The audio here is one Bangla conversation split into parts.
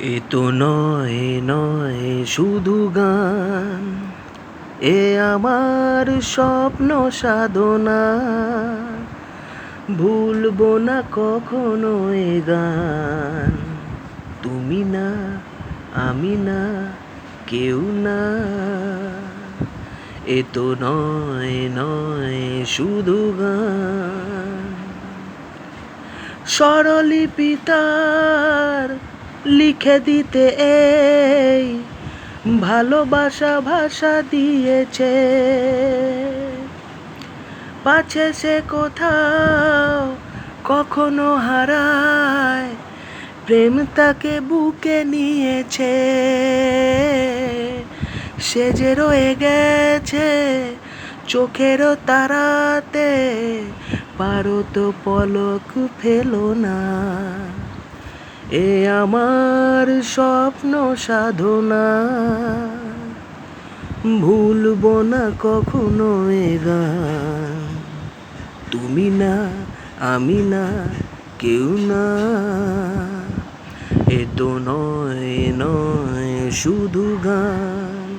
এ তো নয় নয় শুধু গান, এ আমার স্বপ্ন সাধনা। ভুলবো না কখনো এ গান। তুমি না, আমি না, কেউ না। এ তো নয় নয় শুধু গান। স্বরলিপি তার লিখে দিতে এই ভালোবাসা ভাষা দিয়েছে। পাছে সে কোথাও কখনো হারায়, প্রেম তাকে বুকে নিয়েছে। সে যে রয়ে গেছে চোখেরও তারাতে, পারো তো পলক ফেলো না। এ আমার স্বপ্ন সাধনা, ভুলবো না কখনো এ গান। তুমি না, আমি না, কেউ না। এ তো নয় নয় শুধু গান,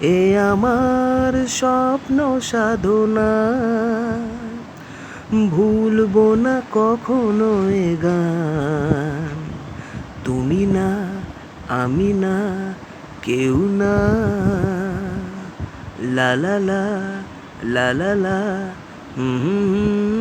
এ আমার স্বপ্ন সাধনা। ভুলবো না কখনো এ গান। তুমি না, আমি না, কেউ না। লা লা লা লা লা লা, হুম।